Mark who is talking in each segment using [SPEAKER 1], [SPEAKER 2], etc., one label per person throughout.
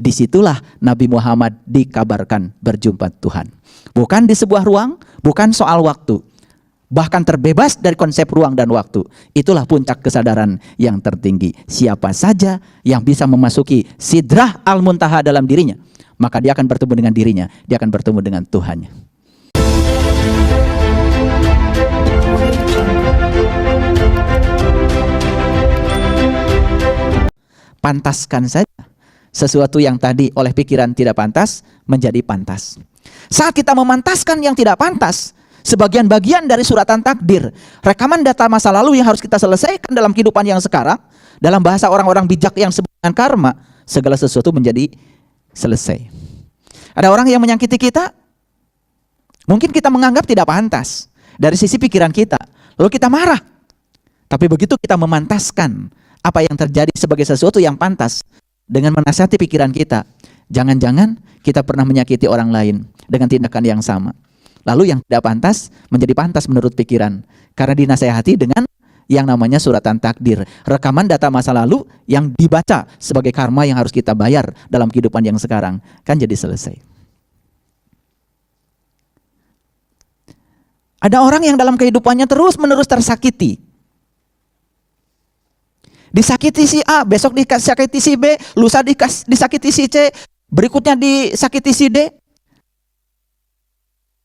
[SPEAKER 1] Disitulah Nabi Muhammad dikabarkan berjumpa Tuhan. Bukan di sebuah ruang, bukan soal waktu. Bahkan terbebas dari konsep ruang dan waktu. Itulah puncak kesadaran yang tertinggi. Siapa saja yang bisa memasuki sidrah al-muntaha dalam dirinya, maka dia akan bertemu dengan dirinya, dia akan bertemu dengan Tuhannya. Pantaskan saja sesuatu yang tadi oleh pikiran tidak pantas menjadi pantas. Saat kita memantaskan yang tidak pantas, sebagian-bagian dari suratan takdir, rekaman data masa lalu yang harus kita selesaikan dalam kehidupan yang sekarang, dalam bahasa orang-orang bijak yang disebut dengan karma, segala sesuatu menjadi selesai. Ada orang yang menyakiti kita, mungkin kita menganggap tidak pantas dari sisi pikiran kita, lalu kita marah. Tapi begitu kita memantaskan apa yang terjadi sebagai sesuatu yang pantas dengan menasihati pikiran kita, jangan-jangan kita pernah menyakiti orang lain dengan tindakan yang sama. Lalu yang tidak pantas menjadi pantas menurut pikiran, karena dinasehati dengan yang namanya suratan takdir, rekaman data masa lalu yang dibaca sebagai karma yang harus kita bayar dalam kehidupan yang sekarang, kan jadi selesai. Ada orang yang dalam kehidupannya terus-menerus tersakiti. Disakiti si A, besok disakiti si B, lusa disakiti si C, berikutnya disakiti si D.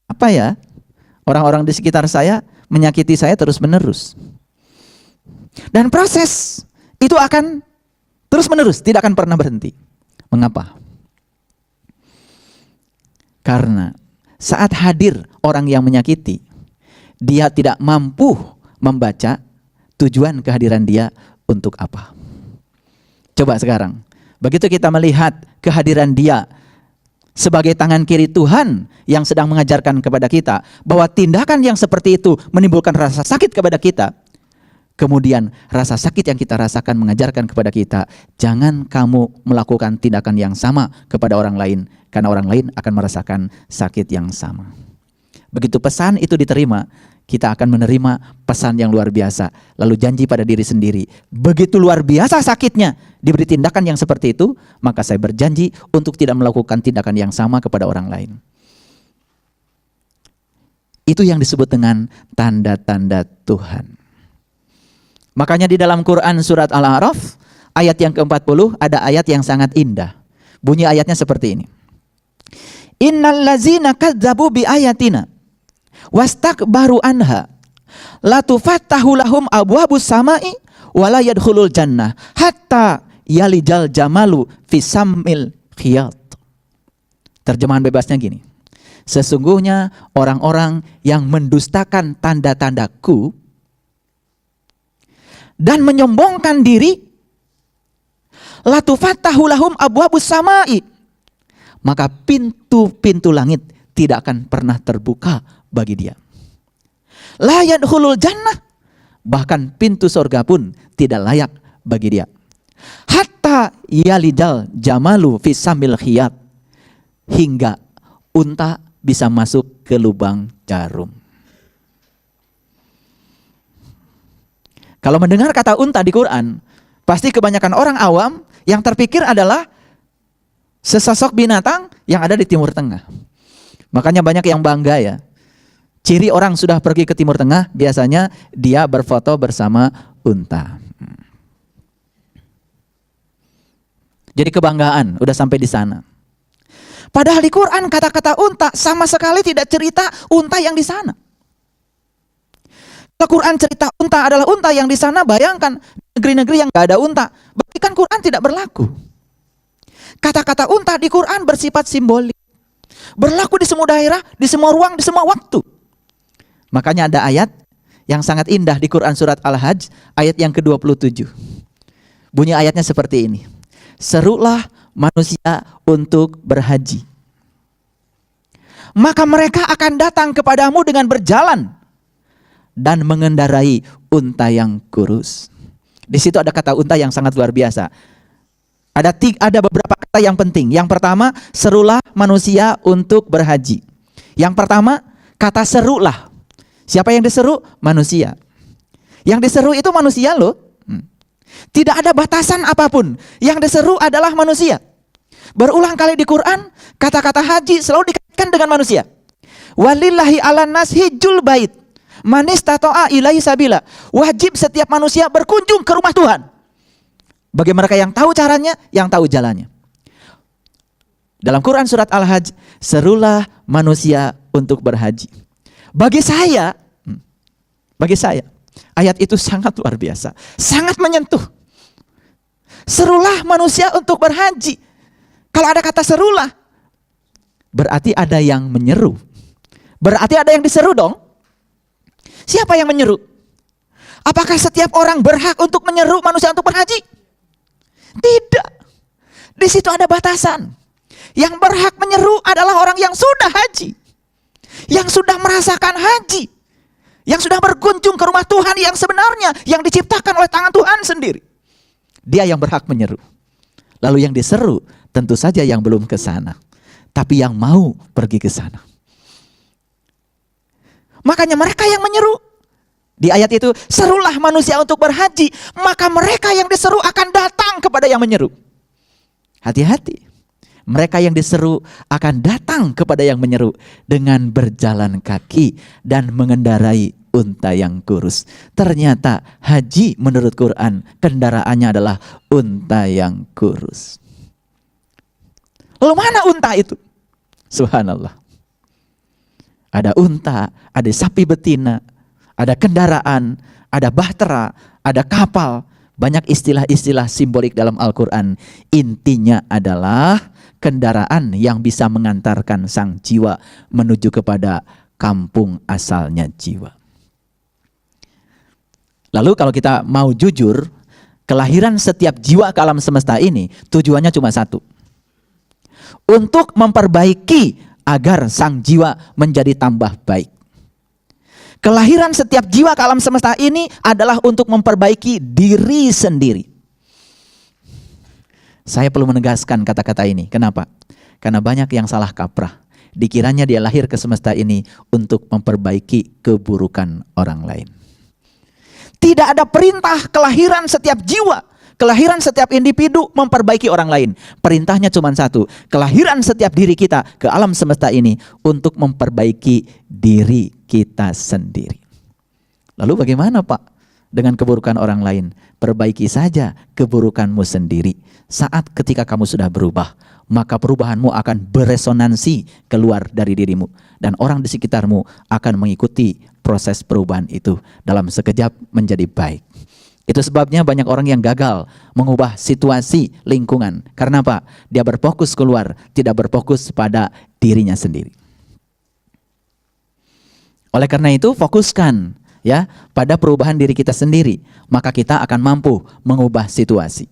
[SPEAKER 1] Apa ya? Orang-orang di sekitar saya menyakiti saya terus-menerus. Dan proses itu akan terus-menerus, tidak akan pernah berhenti. Mengapa? Karena saat hadir orang yang menyakiti, dia tidak mampu membaca tujuan kehadiran dia untuk apa. Coba sekarang, begitu kita melihat kehadiran dia sebagai tangan kiri Tuhan yang sedang mengajarkan kepada kita bahwa tindakan yang seperti itu menimbulkan rasa sakit kepada kita, kemudian rasa sakit yang kita rasakan mengajarkan kepada kita, jangan kamu melakukan tindakan yang sama kepada orang lain, karena orang lain akan merasakan sakit yang sama. Begitu pesan itu diterima, kita akan menerima pesan yang luar biasa. Lalu janji pada diri sendiri, begitu luar biasa sakitnya diberi tindakan yang seperti itu, maka saya berjanji untuk tidak melakukan tindakan yang sama kepada orang lain. Itu yang disebut dengan tanda-tanda Tuhan. Makanya di dalam Quran surat Al-A'raf ayat yang ke-40 ada ayat yang sangat indah. Bunyi ayatnya seperti ini. Innal ladzina kadzdzabu bi ayatina wastakbaru anha la tufattahu lahum abwabus samai wa la yadkhulul jannah hatta yalijal jamalu fi sammil khiyat. Terjemahan bebasnya gini. Sesungguhnya orang-orang yang mendustakan tanda-tandaku dan menyombongkan diri, la tufattahu lahum abwabus samai, maka pintu-pintu langit tidak akan pernah terbuka bagi dia. La yadkhulul jannah, bahkan pintu surga pun tidak layak bagi dia. Hatta yalijal jamalu fi samil khiyat, hingga unta bisa masuk ke lubang jarum. Kalau mendengar kata unta di Quran, pasti kebanyakan orang awam yang terpikir adalah sesosok binatang yang ada di Timur Tengah. Makanya banyak yang bangga ya. Ciri orang sudah pergi ke Timur Tengah, biasanya dia berfoto bersama unta. Jadi kebanggaan, udah sampai di sana. Padahal di Quran kata-kata unta sama sekali tidak cerita unta yang di sana. Kalau Quran cerita unta adalah unta yang di sana, bayangkan negeri-negeri yang gak ada unta, berarti kan Quran tidak berlaku. Kata-kata unta di Quran bersifat simbolik, berlaku di semua daerah, di semua ruang, di semua waktu. Makanya ada ayat yang sangat indah di Quran surat Al-Hajj ayat yang ke-27. Bunyi ayatnya seperti ini. Serulah manusia untuk berhaji, maka mereka akan datang kepadamu dengan berjalan dan mengendarai unta yang kurus. Di situ ada kata unta yang sangat luar biasa. Ada beberapa kata yang penting. Yang pertama, serulah manusia untuk berhaji. Yang pertama, kata serulah. Siapa yang diseru? Manusia. Yang diseru itu manusia loh. Tidak ada batasan apapun. Yang diseru adalah manusia. Berulang kali di Quran, kata-kata haji selalu dikaitkan dengan manusia. Walillahi 'alan nas hijjul bait man istata'a ilaihi sabila. Wajib setiap manusia berkunjung ke rumah Tuhan. Bagi mereka yang tahu caranya, yang tahu jalannya. Dalam Quran surat Al-Hajj, serulah manusia untuk berhaji. Bagi saya, ayat itu sangat luar biasa, sangat menyentuh. Serulah manusia untuk berhaji. Kalau ada kata serulah, berarti ada yang menyeru. Berarti ada yang diseru dong. Siapa yang menyeru? Apakah setiap orang berhak untuk menyeru manusia untuk berhaji? Tidak. Di situ ada batasan. Yang berhak menyeru adalah orang yang sudah haji, yang sudah merasakan haji, yang sudah berkunjung ke rumah Tuhan yang sebenarnya, yang diciptakan oleh tangan Tuhan sendiri. Dia yang berhak menyeru. Lalu yang diseru tentu saja yang belum ke sana, tapi yang mau pergi ke sana. Makanya mereka yang menyeru. Di ayat itu, serulah manusia untuk berhaji, maka mereka yang diseru akan datang kepada yang menyeru. Hati-hati. Mereka yang diseru akan datang kepada yang menyeru dengan berjalan kaki dan mengendarai unta yang kurus. Ternyata haji menurut Quran kendaraannya adalah unta yang kurus. Lalu mana unta itu? Subhanallah. Ada unta, ada sapi betina, ada kendaraan, ada bahtera, ada kapal. Banyak istilah-istilah simbolik dalam Al-Quran. Intinya adalah kendaraan yang bisa mengantarkan sang jiwa menuju kepada kampung asalnya jiwa. Lalu kalau kita mau jujur, kelahiran setiap jiwa ke alam semesta ini tujuannya cuma satu. Untuk memperbaiki agar sang jiwa menjadi tambah baik. Kelahiran setiap jiwa ke alam semesta ini adalah untuk memperbaiki diri sendiri. Saya perlu menegaskan kata-kata ini. Kenapa? Karena banyak yang salah kaprah. Dikiranya dia lahir ke semesta ini untuk memperbaiki keburukan orang lain. Tidak ada perintah kelahiran setiap jiwa, kelahiran setiap individu memperbaiki orang lain. Perintahnya cuma satu. Kelahiran setiap diri kita ke alam semesta ini untuk memperbaiki diri kita sendiri. Lalu bagaimana Pak dengan keburukan orang lain? Perbaiki saja keburukanmu sendiri. Saat ketika kamu sudah berubah, maka perubahanmu akan beresonansi keluar dari dirimu. Dan orang di sekitarmu akan mengikuti proses perubahan itu. Dalam sekejap menjadi baik. Itu sebabnya banyak orang yang gagal mengubah situasi lingkungan. Karena apa? Dia berfokus keluar, tidak berfokus pada dirinya sendiri. Oleh karena itu, fokuskan ya pada perubahan diri kita sendiri, maka kita akan mampu mengubah situasi.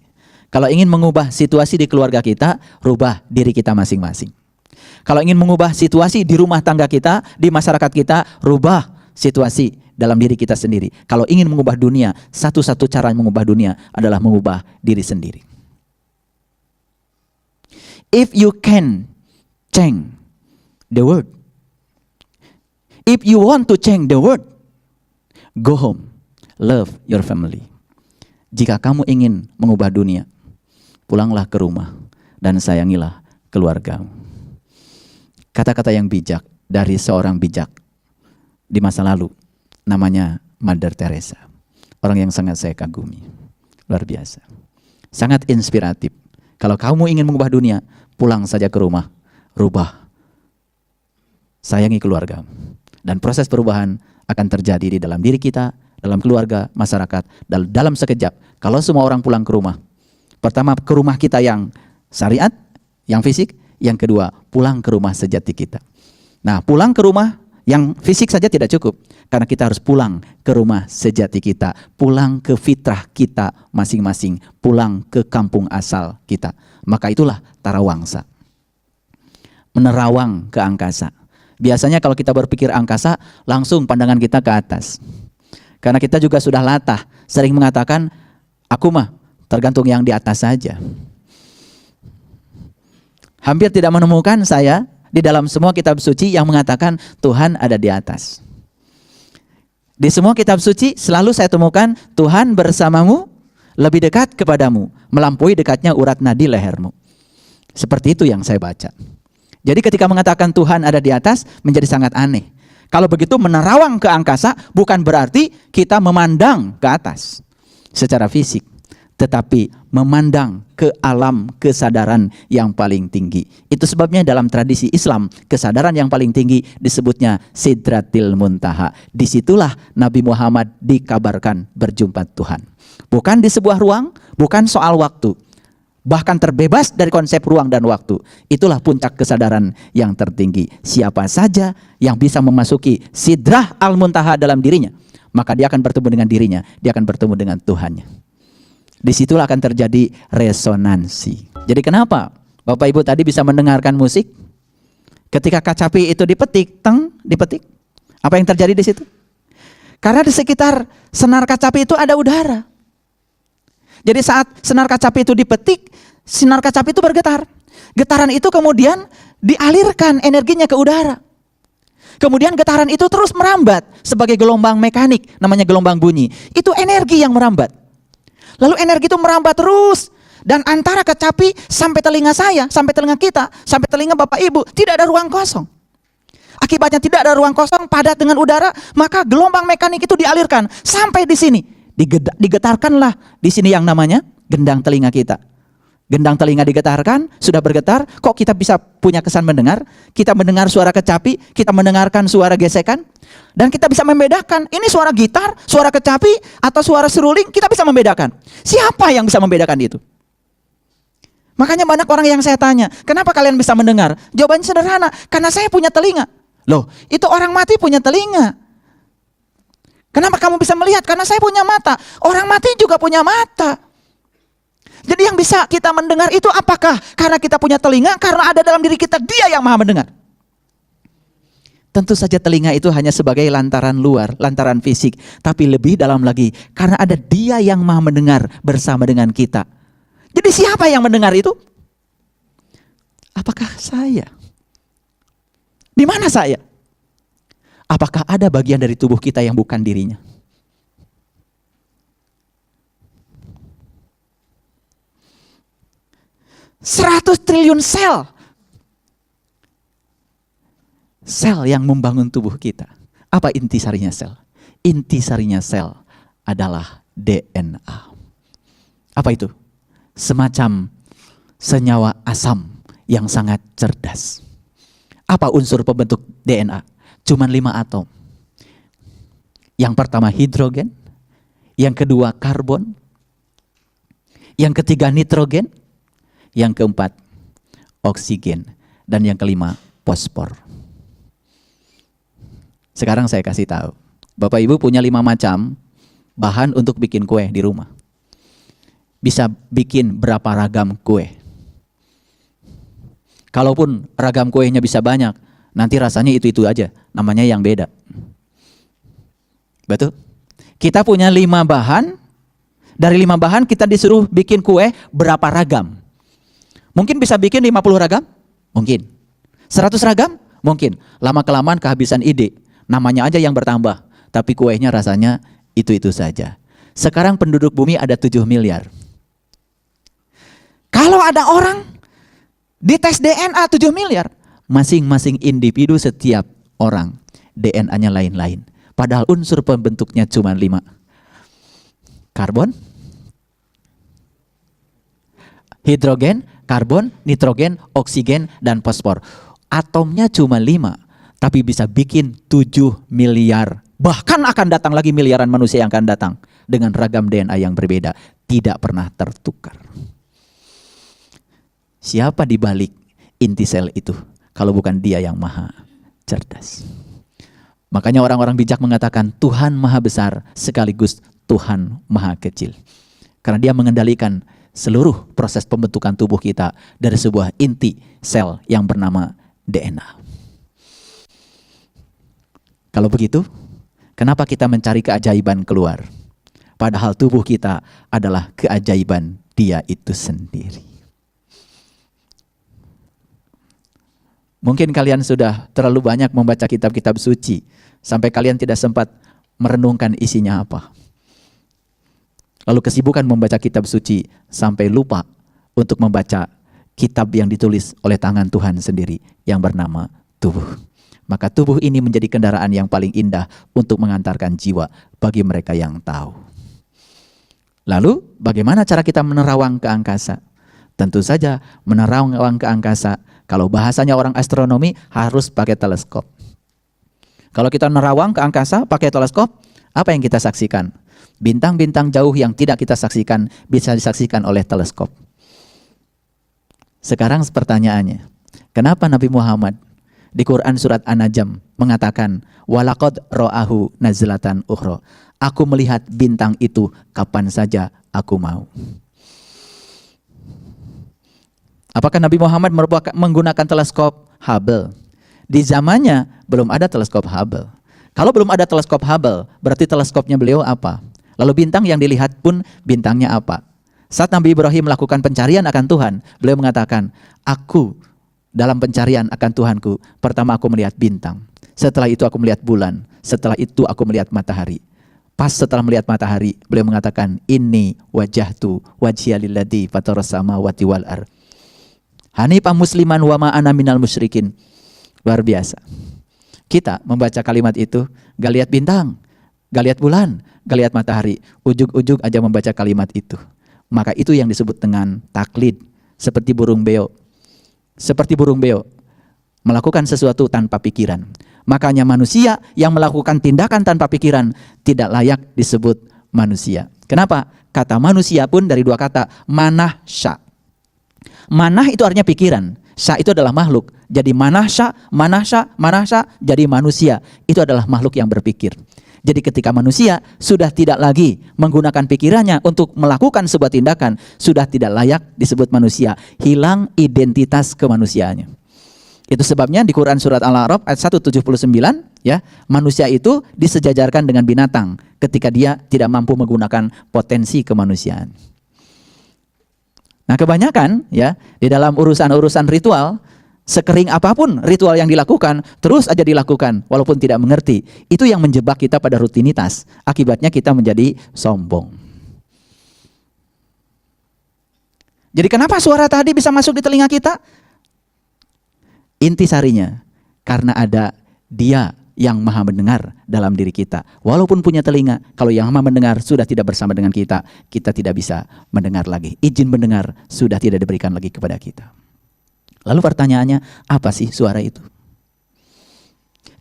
[SPEAKER 1] Kalau ingin mengubah situasi di keluarga kita, rubah diri kita masing-masing. Kalau ingin mengubah situasi di rumah tangga kita, di masyarakat kita, rubah situasi dalam diri kita sendiri. Kalau ingin mengubah dunia, satu-satu cara mengubah dunia adalah mengubah diri sendiri. If you can change the world, if you want to change the world, go home, love your family. Jika kamu ingin mengubah dunia, pulanglah ke rumah dan sayangilah keluargamu. Kata-kata yang bijak dari seorang bijak di masa lalu, namanya Mother Teresa. Orang yang sangat saya kagumi. Luar biasa. Sangat inspiratif. Kalau kamu ingin mengubah dunia, pulang saja ke rumah, rubah. Sayangi keluargamu. Dan proses perubahan akan terjadi di dalam diri kita, dalam keluarga, masyarakat, dalam sekejap. Kalau semua orang pulang ke rumah, pertama ke rumah kita yang syariat, yang fisik. Yang kedua, pulang ke rumah sejati kita. Nah, pulang ke rumah yang fisik saja tidak cukup. Karena kita harus pulang ke rumah sejati kita. Pulang ke fitrah kita masing-masing. Pulang ke kampung asal kita. Maka itulah tarawangsa. Menerawang ke angkasa. Biasanya kalau kita berpikir angkasa, langsung pandangan kita ke atas. Karena kita juga sudah latah. Sering mengatakan, aku mah tergantung yang di atas saja. Hampir tidak menemukan saya di dalam semua kitab suci yang mengatakan Tuhan ada di atas. Di semua kitab suci selalu saya temukan Tuhan bersamamu, lebih dekat kepadamu, melampaui dekatnya urat nadi lehermu. Seperti itu yang saya baca. Jadi ketika mengatakan Tuhan ada di atas menjadi sangat aneh. Kalau begitu menerawang ke angkasa bukan berarti kita memandang ke atas secara fisik, tetapi memandang ke alam kesadaran yang paling tinggi. Itu sebabnya dalam tradisi Islam, kesadaran yang paling tinggi disebutnya Sidratil Muntaha. Disitulah Nabi Muhammad dikabarkan berjumpa Tuhan. Bukan di sebuah ruang, bukan soal waktu. Bahkan terbebas dari konsep ruang dan waktu. Itulah puncak kesadaran yang tertinggi. Siapa saja yang bisa memasuki Sidrah Al-Muntaha dalam dirinya, maka dia akan bertemu dengan dirinya, dia akan bertemu dengan Tuhannya. Disitulah akan terjadi resonansi. Jadi kenapa Bapak Ibu tadi bisa mendengarkan musik? Ketika kacapi itu dipetik, dipetik. Apa yang terjadi di situ? Karena di sekitar senar kacapi itu ada udara. Jadi saat senar kacapi itu dipetik, sinar kacapi itu bergetar. Getaran itu kemudian dialirkan energinya ke udara. Kemudian getaran itu terus merambat sebagai gelombang mekanik, namanya gelombang bunyi. Itu energi yang merambat. Lalu energi itu merambat terus. Dan antara kecapi sampai telinga saya, sampai telinga kita, sampai telinga Bapak Ibu, tidak ada ruang kosong. Akibatnya tidak ada ruang kosong, padat dengan udara, maka gelombang mekanik itu dialirkan sampai di sini. Digetarkanlah di sini yang namanya gendang telinga kita. Gendang telinga digetarkan, sudah bergetar, kok kita bisa punya kesan mendengar? Kita mendengar suara kecapi, kita mendengarkan suara gesekan, dan kita bisa membedakan, ini suara gitar, suara kecapi, atau suara seruling, kita bisa membedakan. Siapa yang bisa membedakan itu? Makanya banyak orang yang saya tanya, kenapa kalian bisa mendengar? Jawabannya sederhana, karena saya punya telinga. Loh, itu orang mati punya telinga. Kenapa kamu bisa melihat? Karena saya punya mata. Orang mati juga punya mata. Jadi yang bisa kita mendengar itu apakah? Karena kita punya telinga, karena ada dalam diri kita Dia yang maha mendengar. Tentu saja telinga itu hanya sebagai lantaran luar, lantaran fisik. Tapi lebih dalam lagi, karena ada Dia yang maha mendengar bersama dengan kita. Jadi siapa yang mendengar itu? Apakah saya? Di mana saya? Apakah ada bagian dari tubuh kita yang bukan dirinya? Seratus triliun sel. Sel yang membangun tubuh kita. Apa intisarinya sel? Intisarinya sel adalah DNA. Apa itu? Semacam senyawa asam yang sangat cerdas. Apa unsur pembentuk DNA? Cuman 5 atom. Yang pertama hidrogen, yang kedua karbon, yang ketiga nitrogen, yang keempat oksigen, dan yang kelima fosfor. Sekarang saya kasih tahu, Bapak Ibu punya 5 macam bahan untuk bikin kue di rumah. Bisa bikin berapa ragam kue. Kalaupun ragam kuenya bisa banyak, nanti rasanya itu-itu aja, namanya yang beda. Betul? Kita punya 5 bahan, dari 5 bahan kita disuruh bikin kue berapa ragam. Mungkin bisa bikin 50 ragam? Mungkin. 100 ragam? Mungkin. Lama-kelamaan kehabisan ide, namanya aja yang bertambah, tapi kuenya rasanya itu-itu saja. Sekarang penduduk bumi ada 7 miliar. Kalau ada orang dites DNA 7 miliar, masing-masing individu setiap orang DNA-nya lain-lain. Padahal unsur pembentuknya cuma 5. Karbon, hidrogen, karbon, nitrogen, oksigen, dan fosfor. Atomnya cuma 5, tapi bisa bikin 7 miliar. Bahkan akan datang lagi miliaran manusia yang akan datang dengan ragam DNA yang berbeda. Tidak pernah tertukar. Siapa di balik inti sel itu? Kalau bukan Dia yang maha cerdas. Makanya orang-orang bijak mengatakan Tuhan maha besar sekaligus Tuhan maha kecil. Karena Dia mengendalikan seluruh proses pembentukan tubuh kita dari sebuah inti sel yang bernama DNA. Kalau begitu, kenapa kita mencari keajaiban keluar? Padahal tubuh kita adalah keajaiban Dia itu sendiri. Mungkin kalian sudah terlalu banyak membaca kitab-kitab suci sampai kalian tidak sempat merenungkan isinya apa. Lalu kesibukan membaca kitab suci sampai lupa untuk membaca kitab yang ditulis oleh tangan Tuhan sendiri yang bernama tubuh. Maka tubuh ini menjadi kendaraan yang paling indah untuk mengantarkan jiwa bagi mereka yang tahu. Lalu bagaimana cara kita menerawang ke angkasa? Tentu saja menerawang ke angkasa, kalau bahasanya orang astronomi, harus pakai teleskop. Kalau kita menerawang ke angkasa pakai teleskop, apa yang kita saksikan? Bintang-bintang jauh yang tidak kita saksikan bisa disaksikan oleh teleskop. Sekarang pertanyaannya, kenapa Nabi Muhammad di Quran surat An-Najm mengatakan walaqad ra'ahu nazlatan ukhra? Aku melihat bintang itu kapan saja aku mau. Apakah Nabi Muhammad menggunakan teleskop Hubble? Di zamannya belum ada teleskop Hubble. Kalau belum ada teleskop Hubble, berarti teleskopnya beliau apa? Lalu bintang yang dilihat pun bintangnya apa? Saat Nabi Ibrahim melakukan pencarian akan Tuhan, beliau mengatakan, aku dalam pencarian akan Tuhanku, pertama aku melihat bintang. Setelah itu aku melihat bulan. Setelah itu aku melihat matahari. Pas setelah melihat matahari, beliau mengatakan, inni wajahtu wajhiya lilladzi fataras samawati wal ardh hanifan musliman wa ma ana minal musyrikin. Luar biasa. Kita membaca kalimat itu, gak lihat bintang, gak lihat bulan, gak lihat matahari, ujug-ujug aja membaca kalimat itu. Maka itu yang disebut dengan taklid, seperti burung beo. Seperti burung beo, melakukan sesuatu tanpa pikiran. Makanya manusia yang melakukan tindakan tanpa pikiran tidak layak disebut manusia. Kenapa? Kata manusia pun dari dua kata, manah sya. Manah itu artinya pikiran, sya itu adalah makhluk. Jadi manah sya, jadi manusia. Itu adalah makhluk yang berpikir. Jadi ketika manusia sudah tidak lagi menggunakan pikirannya untuk melakukan sebuah tindakan, sudah tidak layak disebut manusia. Hilang identitas kemanusiaannya. Itu sebabnya di Quran surat Al-A'raf ayat 179, ya, manusia itu disejajarkan dengan binatang ketika dia tidak mampu menggunakan potensi kemanusiaan. Nah, kebanyakan ya di dalam urusan-urusan ritual, sekering apapun ritual yang dilakukan, terus aja dilakukan walaupun tidak mengerti. Itu yang menjebak kita pada rutinitas. Akibatnya kita menjadi sombong. Jadi kenapa suara tadi bisa masuk di telinga kita? Intisarinya, karena ada Dia yang maha mendengar dalam diri kita. Walaupun punya telinga, kalau yang maha mendengar sudah tidak bersama dengan kita, kita tidak bisa mendengar lagi. Izin mendengar sudah tidak diberikan lagi kepada kita. Lalu pertanyaannya, apa sih suara itu?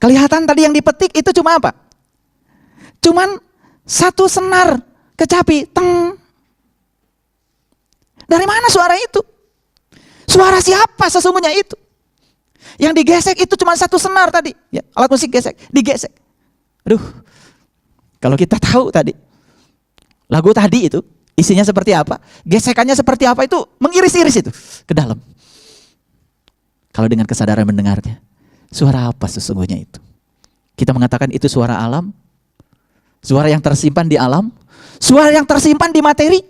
[SPEAKER 1] Kelihatan tadi yang dipetik itu cuma apa? Cuman satu senar kecapi, teng. Dari mana suara itu? Suara siapa sesungguhnya itu? Yang digesek itu cuma satu senar tadi, ya, alat musik gesek, digesek. Aduh, kalau kita tahu tadi, lagu tadi itu isinya seperti apa, gesekannya seperti apa, itu mengiris-iris itu ke dalam. Kalau dengan kesadaran mendengarnya, suara apa sesungguhnya itu? Kita mengatakan itu suara alam, suara yang tersimpan di alam, suara yang tersimpan di materi.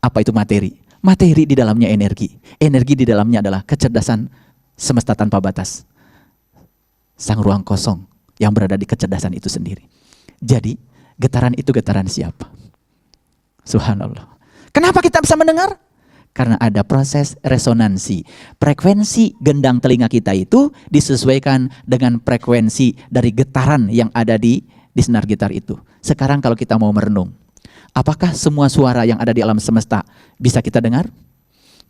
[SPEAKER 1] Apa itu materi? Materi di dalamnya energi. Energi di dalamnya adalah kecerdasan semesta tanpa batas. Sang ruang kosong yang berada di kecerdasan itu sendiri. Jadi, getaran itu getaran siapa? Subhanallah. Kenapa kita bisa mendengar? Karena ada proses resonansi. Frekuensi gendang telinga kita itu disesuaikan dengan frekuensi dari getaran yang ada di senar gitar itu. Sekarang kalau kita mau merenung, apakah semua suara yang ada di alam semesta bisa kita dengar?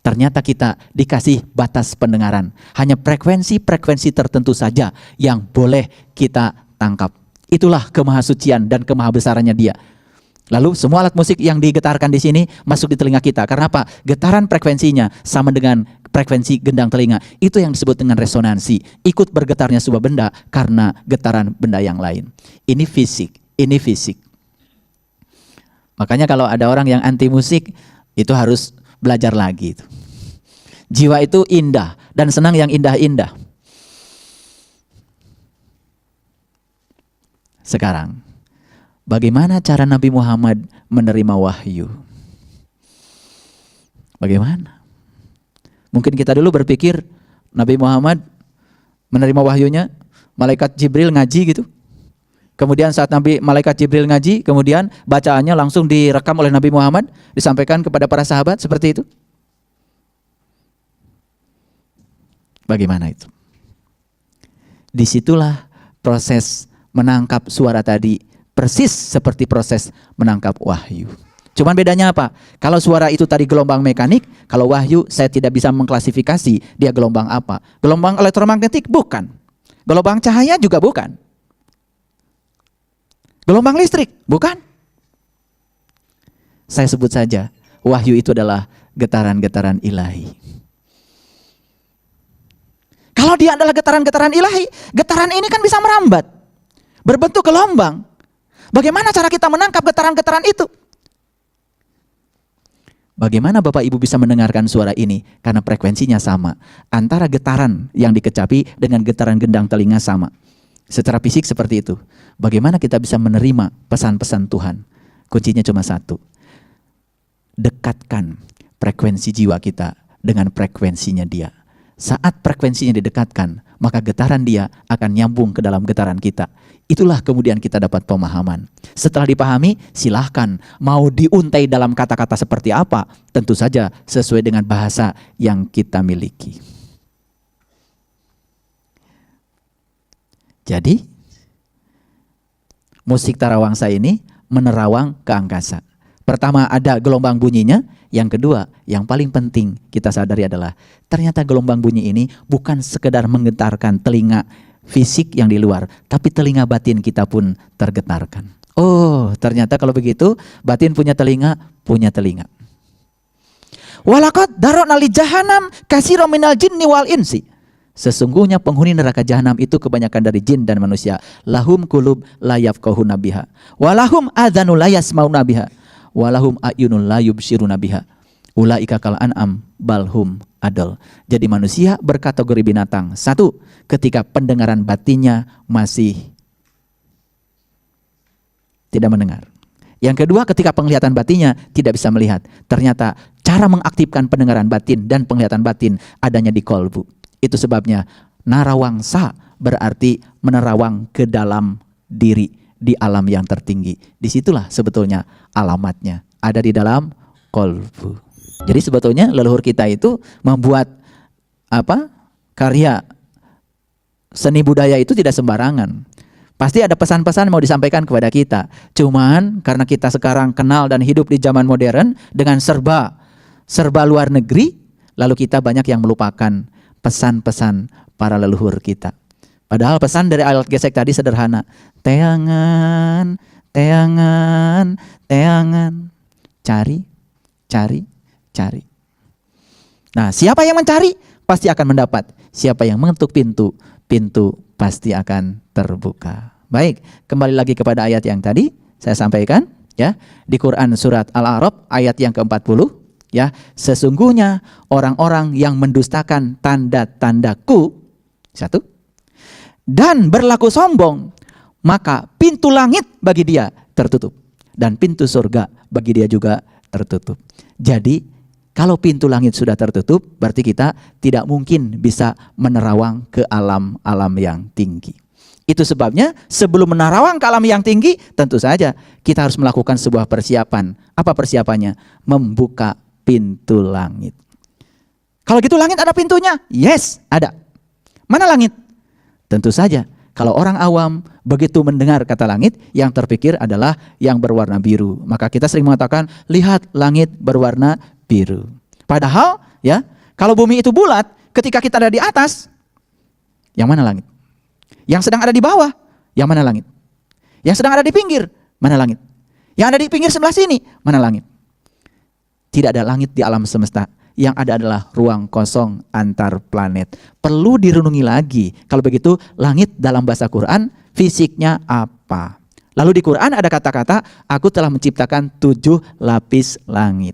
[SPEAKER 1] Ternyata kita dikasih batas pendengaran. Hanya frekuensi-frekuensi tertentu saja yang boleh kita tangkap. Itulah kemahasucian dan kemahabesarannya Dia. Lalu semua alat musik yang digetarkan di sini masuk di telinga kita. Karena apa? Getaran frekuensinya sama dengan frekuensi gendang telinga. Itu yang disebut dengan resonansi. Ikut bergetarnya sebuah benda karena getaran benda yang lain. Ini fisik. Ini fisik. Makanya kalau ada orang yang anti musik, itu harus belajar lagi. Jiwa itu indah dan senang yang indah-indah. Sekarang, bagaimana cara Nabi Muhammad menerima wahyu? Bagaimana? Mungkin kita dulu berpikir Nabi Muhammad menerima wahyunya, malaikat Jibril ngaji gitu. Kemudian saat malaikat Jibril ngaji, kemudian bacaannya langsung direkam oleh Nabi Muhammad, disampaikan kepada para sahabat, seperti itu. Bagaimana itu? Disitulah proses menangkap suara tadi persis seperti proses menangkap wahyu. Cuman bedanya apa? Kalau suara itu tadi gelombang mekanik, kalau wahyu saya tidak bisa mengklasifikasi dia gelombang apa. Gelombang elektromagnetik bukan. Gelombang cahaya juga bukan. Gelombang listrik bukan. Saya sebut saja, wahyu itu adalah getaran-getaran ilahi. Kalau dia adalah getaran-getaran ilahi, getaran ini kan bisa merambat, berbentuk gelombang. Bagaimana cara kita menangkap getaran-getaran itu? Bagaimana Bapak Ibu bisa mendengarkan suara ini? Karena frekuensinya sama. Antara getaran yang dikecapi dengan getaran gendang telinga sama. Secara fisik seperti itu. Bagaimana kita bisa menerima pesan-pesan Tuhan? Kuncinya cuma satu. Dekatkan frekuensi jiwa kita dengan frekuensinya dia. Saat frekuensinya didekatkan, maka getaran dia akan nyambung ke dalam getaran kita. Itulah kemudian kita dapat pemahaman. Setelah dipahami, silahkan mau diuntai dalam kata-kata seperti apa, tentu saja sesuai dengan bahasa yang kita miliki. Jadi, musik tarawangsa ini menerawang ke angkasa. Pertama ada gelombang bunyinya, yang kedua yang paling penting kita sadari adalah ternyata gelombang bunyi ini bukan sekedar menggetarkan telinga fisik yang di luar, tapi telinga batin kita pun tergetarkan. Oh, ternyata kalau begitu batin punya telinga, punya telinga. Walaqad darana li jahannam katsiran minal jinni wal insi. Sesungguhnya penghuni neraka jahanam itu kebanyakan dari jin dan manusia. Lahum qulub la yafqahuna biha, walahum adzanu la yasmauna biha, walahum ayunun la yubsiruna biha, ulaika kal an'am balhum adal. Jadi manusia berkategori binatang. Satu, ketika pendengaran batinnya masih tidak mendengar. Yang kedua, ketika penglihatan batinnya tidak bisa melihat. Ternyata cara mengaktifkan pendengaran batin dan penglihatan batin adanya di kolbu. Itu sebabnya narawangsa berarti menerawang ke dalam diri, di alam yang tertinggi. Disitulah sebetulnya alamatnya, ada di dalam kolbu. Jadi sebetulnya leluhur kita itu membuat karya seni budaya itu tidak sembarangan. Pasti ada pesan-pesan mau disampaikan kepada kita. Cuman karena kita sekarang kenal dan hidup di zaman modern dengan serba luar negeri, lalu kita banyak yang melupakan pesan-pesan para leluhur kita. Padahal pesan dari alat gesek tadi sederhana. Teangan, teangan, teangan. Cari, cari, cari. Nah, siapa yang mencari pasti akan mendapat. Siapa yang mengetuk pintu, pintu pasti akan terbuka. Baik, kembali lagi kepada ayat yang tadi saya sampaikan ya. Di Quran surat Al-A'raf ayat yang ke-40 ya. Sesungguhnya orang-orang yang mendustakan tanda-tandaku, satu, dan berlaku sombong, maka pintu langit bagi dia tertutup dan pintu surga bagi dia juga tertutup. Jadi kalau pintu langit sudah tertutup, berarti kita tidak mungkin bisa menerawang ke alam-alam yang tinggi. Itu sebabnya sebelum menerawang ke alam yang tinggi, tentu saja kita harus melakukan sebuah persiapan. Apa persiapannya? Membuka pintu langit. Kalau gitu langit ada pintunya? Yes, ada. Mana langit? Tentu saja, kalau orang awam begitu mendengar kata langit, yang terpikir adalah yang berwarna biru. Maka kita sering mengatakan, lihat langit berwarna biru. Padahal, ya, kalau bumi itu bulat, ketika kita ada di atas, yang mana langit? Yang sedang ada di bawah, yang mana langit? Yang sedang ada di pinggir, mana langit? Yang ada di pinggir sebelah sini, mana langit? Tidak ada langit di alam semesta. Yang ada adalah ruang kosong antar planet. Perlu direnungi lagi. Kalau begitu, langit dalam bahasa Quran fisiknya apa? Lalu di Quran ada kata-kata, aku telah menciptakan 7 lapis langit.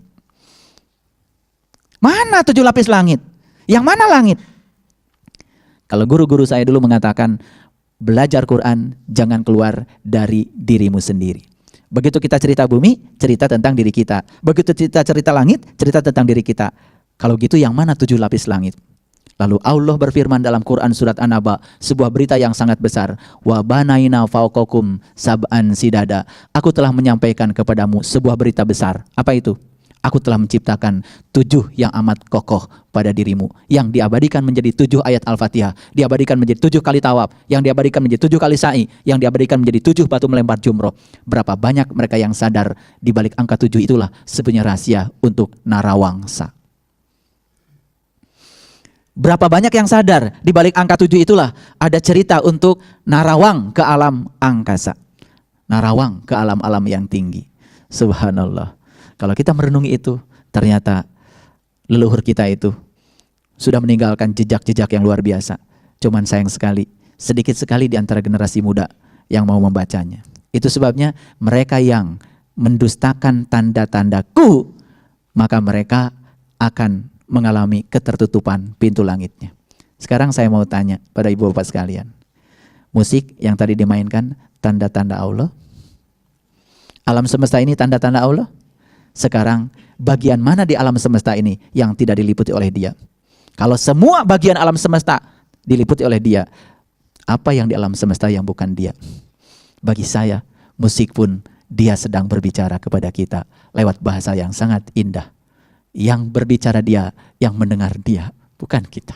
[SPEAKER 1] Mana 7 lapis langit? Yang mana langit? Kalau guru-guru saya dulu mengatakan, belajar Quran jangan keluar dari dirimu sendiri. Begitu kita cerita bumi, cerita tentang diri kita. Begitu kita cerita langit, cerita tentang diri kita. Kalau gitu yang mana 7 lapis langit? Lalu Allah berfirman dalam Quran surat An-Naba, sebuah berita yang sangat besar. Wa banaina fauqakum sab'an sidada. Aku telah menyampaikan kepadamu sebuah berita besar. Apa itu? Aku telah menciptakan 7 yang amat kokoh pada dirimu, yang diabadikan menjadi 7 ayat Al-Fatihah, diabadikan menjadi 7 kali tawaf, yang diabadikan menjadi 7 kali sa'i, yang diabadikan menjadi 7 batu melempar jumroh. Berapa banyak mereka yang sadar di balik angka 7 itulah sebenarnya rahasia untuk narawangsa. Berapa banyak yang sadar di balik angka 7 itulah ada cerita untuk narawang ke alam angkasa. Narawang ke alam-alam yang tinggi. Subhanallah. Kalau kita merenungi itu, ternyata leluhur kita itu sudah meninggalkan jejak-jejak yang luar biasa. Cuman sayang sekali, sedikit sekali di antara generasi muda yang mau membacanya. Itu sebabnya mereka yang mendustakan tanda-tandaku, maka mereka akan mengalami ketertutupan pintu langitnya. Sekarang saya mau tanya pada ibu bapak sekalian. Musik yang tadi dimainkan, tanda-tanda Allah. Alam semesta ini tanda-tanda Allah. Sekarang bagian mana di alam semesta ini yang tidak diliputi oleh dia? Kalau semua bagian alam semesta diliputi oleh dia, apa yang di alam semesta yang bukan dia? Bagi saya, musik pun dia sedang berbicara kepada kita lewat bahasa yang sangat indah. Yang berbicara dia, yang mendengar dia, bukan kita.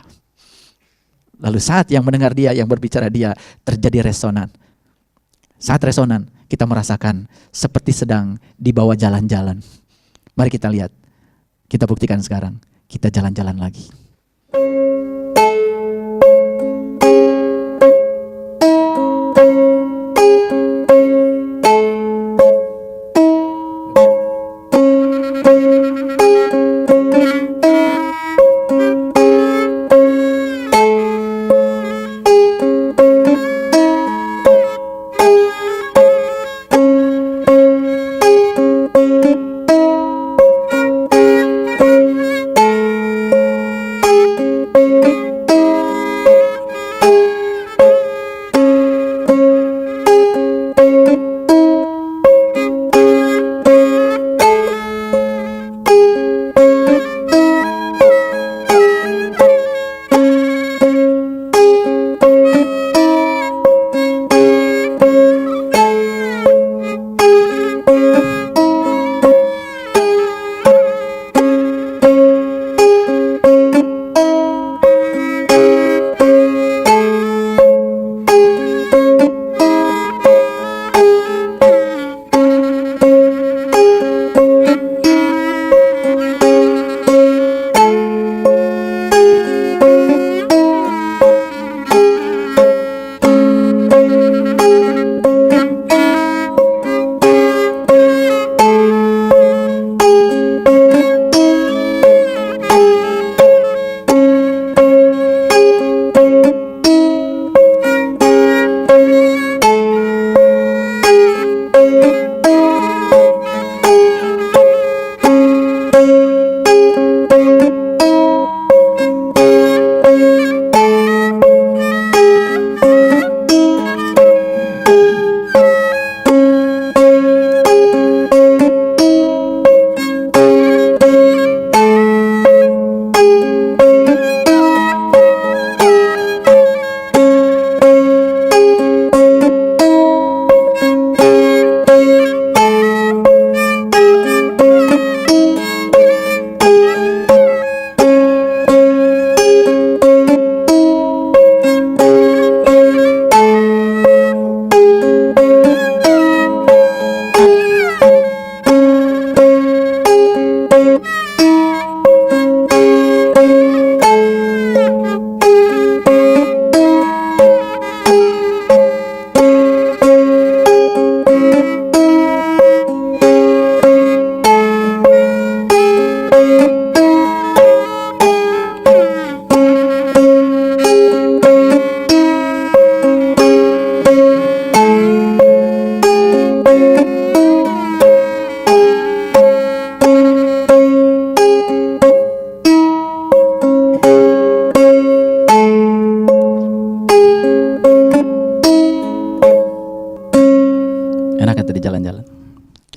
[SPEAKER 1] Lalu saat yang mendengar dia, yang berbicara dia, terjadi resonan. Saat resonan, kita merasakan seperti sedang dibawa jalan-jalan. Mari kita lihat, kita buktikan sekarang, kita jalan-jalan lagi.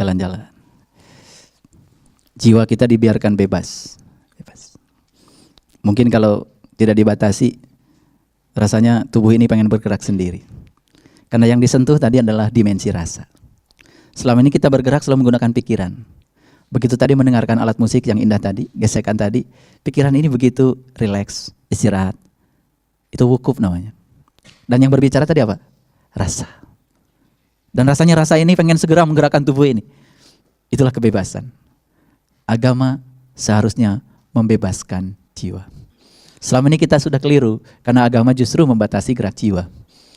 [SPEAKER 1] jalan-jalan. Jiwa kita dibiarkan bebas. Mungkin kalau tidak dibatasi, rasanya tubuh ini pengen bergerak sendiri. Karena yang disentuh tadi adalah dimensi rasa. Selama ini kita bergerak selalu menggunakan pikiran. Begitu tadi mendengarkan alat musik yang indah tadi, gesekan tadi, pikiran ini begitu rileks, istirahat. Itu wukuf namanya. Dan yang berbicara tadi apa? Rasa. Dan rasanya rasa ini pengen segera menggerakkan tubuh ini. Itulah kebebasan. Agama seharusnya membebaskan jiwa. Selama ini kita sudah keliru, karena agama justru membatasi gerak jiwa.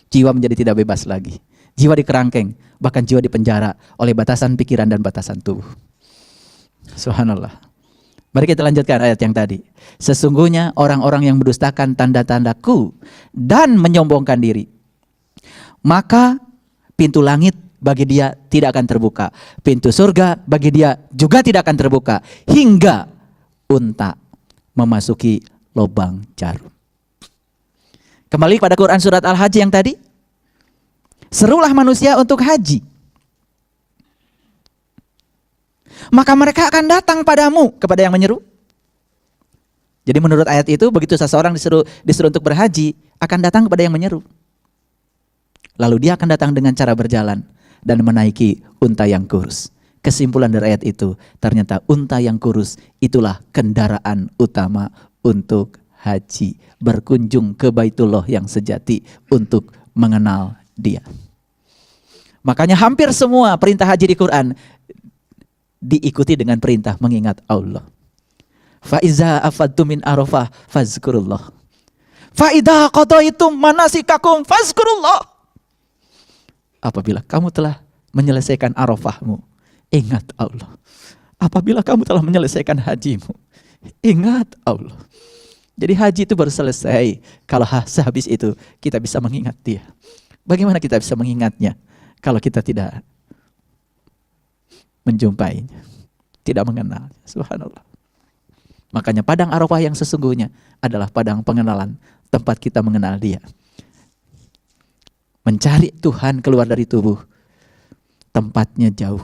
[SPEAKER 1] Jiwa menjadi tidak bebas lagi. Jiwa dikerangkeng, bahkan jiwa dipenjara oleh batasan pikiran dan batasan tubuh. Subhanallah. Mari kita lanjutkan ayat yang tadi. Sesungguhnya orang-orang yang mendustakan tanda-tandaku dan menyombongkan diri, maka pintu langit bagi dia tidak akan terbuka. Pintu surga bagi dia juga tidak akan terbuka. Hingga unta memasuki lubang jarum. Kembali pada Quran surat Al-Hajj yang tadi. Serulah manusia untuk haji. Maka mereka akan datang padamu, kepada yang menyeru. Jadi menurut ayat itu, begitu seseorang disuruh untuk berhaji, akan datang kepada yang menyeru. Lalu dia akan datang dengan cara berjalan dan menaiki unta yang kurus. Kesimpulan dari ayat itu, ternyata unta yang kurus itulah kendaraan utama untuk haji. Berkunjung ke Baitullah yang sejati untuk mengenal dia. Makanya hampir semua perintah haji di Quran diikuti dengan perintah mengingat Allah. Fa iza afadtum min Arafah fazkurullah. Fa idza qadaitum manasikakum fazkurullah. Apabila kamu telah menyelesaikan Arafahmu, ingat Allah. Apabila kamu telah menyelesaikan hajimu, ingat Allah. Jadi haji itu baru selesai kalau sehabis itu kita bisa mengingat dia. Bagaimana kita bisa mengingatnya kalau kita tidak menjumpainya, tidak mengenal? Subhanallah. Makanya padang Arafah yang sesungguhnya adalah padang pengenalan, tempat kita mengenal dia. Mencari Tuhan keluar dari tubuh, tempatnya jauh,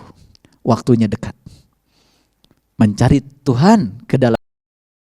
[SPEAKER 1] waktunya dekat. Mencari Tuhan ke dalam